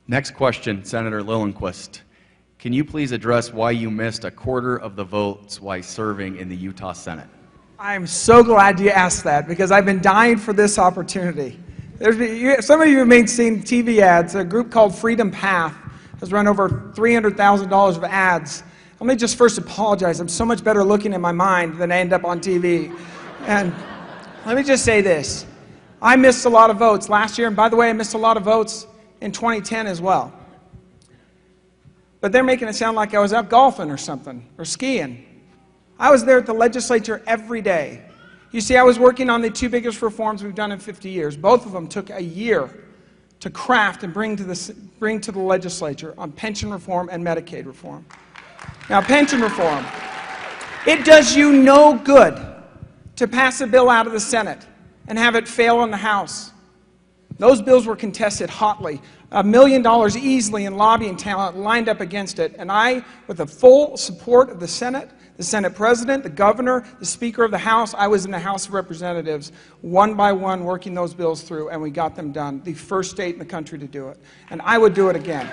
Next question, Senator Liljenquist. Can you please address why you missed a quarter of the votes while serving in the Utah Senate? I'm so glad you asked that because I've been dying for this opportunity. Some of you may have seen TV ads. A group called Freedom Path has run over $300,000 of ads. Let me just first apologize. I'm so much better looking in my mind than I end up on TV. And let me just say this. I missed a lot of votes last year, and by the way, I missed a lot of votes in 2010 as well. But they're making it sound like I was out golfing or something, or skiing. I was there at the legislature every day. You see, I was working on the two biggest reforms we've done in 50 years. Both of them took a year to craft and bring to the legislature on pension reform and Medicaid reform. Now, pension reform, it does you no good to pass a bill out of the Senate and have it fail in the House. Those bills were contested hotly. $1 million easily in lobbying talent lined up against it. And I, with the full support of the Senate President, the Governor, the Speaker of the House, I was in the House of Representatives, one by one, working those bills through, and we got them done. The first state in the country to do it. And I would do it again.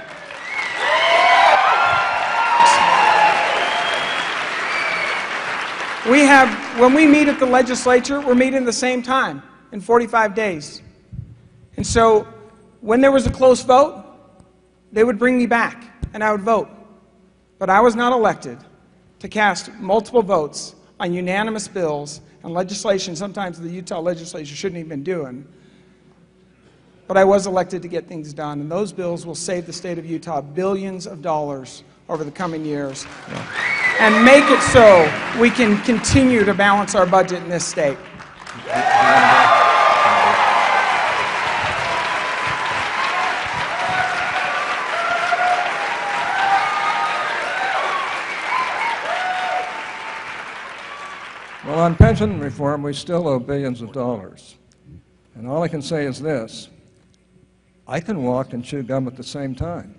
When we meet at the legislature, we're meeting at the same time, in 45 days. And so, when there was a close vote, they would bring me back, and I would vote. But I was not elected to cast multiple votes on unanimous bills and legislation sometimes the Utah legislature shouldn't even been doing. But I was elected to get things done, and those bills will save the state of Utah billions of dollars over the coming years and make it so we can continue to balance our budget in this state. Well, on pension reform, we still owe billions of dollars. And all I can say is this: I can walk and chew gum at the same time.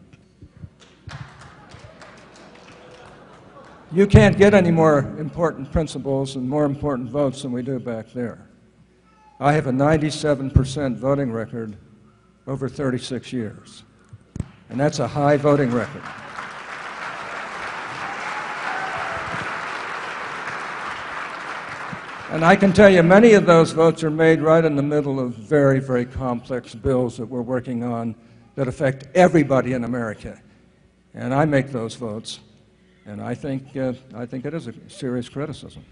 You can't get any more important principles and more important votes than we do back there. I have a 97% voting record over 36 years. And that's a high voting record. And I can tell you many of those votes are made right in the middle of very, very complex bills that we're working on that affect everybody in America. And I make those votes, and I think it is a serious criticism.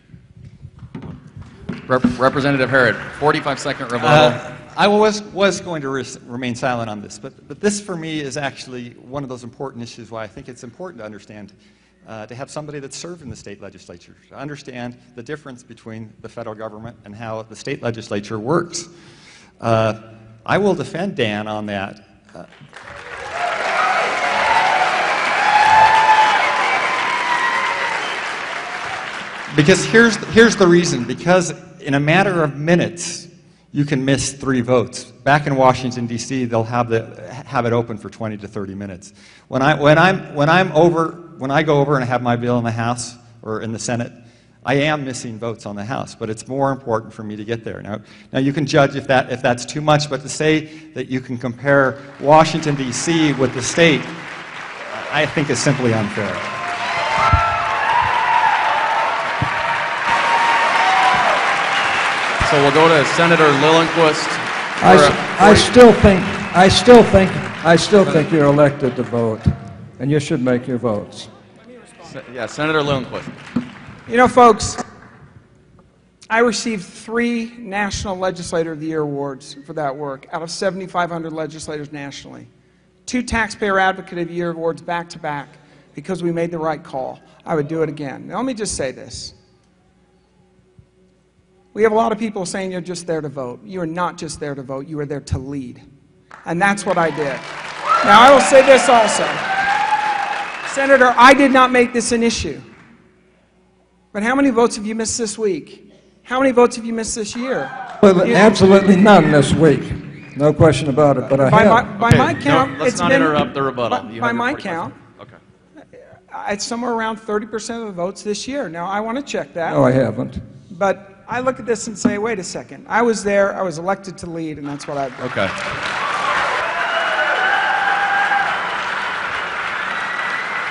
Representative Herrod, 45-second rebuttal. I was going to remain silent on this, but this for me is actually one of those important issues why I think it's important to understand, to have somebody that's served in the state legislature, to understand the difference between the federal government and how the state legislature works. I will defend Dan on that. Because here's the reason. Because in a matter of minutes, you can miss 3 votes. Back in Washington D.C., they'll have it open for 20 to 30 minutes. When I go over and I have my bill in the House or in the Senate, I am missing votes on the House, but it's more important for me to get there. Now you can judge if that's too much, but to say that you can compare Washington D.C. with the state, I think is simply unfair. So we'll go to Senator Liljenquist. I still think you're elected to vote, and you should make your votes. Yeah, Senator Liljenquist. You know, folks, I received 3 National Legislator of the Year awards for that work out of 7,500 legislators nationally. 2 Taxpayer Advocate of the Year awards back to back because we made the right call. I would do it again. Now, let me just say this. We have a lot of people saying you're just there to vote. You are not just there to vote. You are there to lead. And that's what I did. Now, I will say this also. Senator, I did not make this an issue. But how many votes have you missed this week? How many votes have you missed this year? Well, absolutely none this week. No question about it, but I have. By my count, let's not interrupt the rebuttal. By my count, it's somewhere around 30% of the votes this year. Now, I want to check that. No, I haven't. But I look at this and say, wait a second. I was there, I was elected to lead, and that's what I've done. Okay.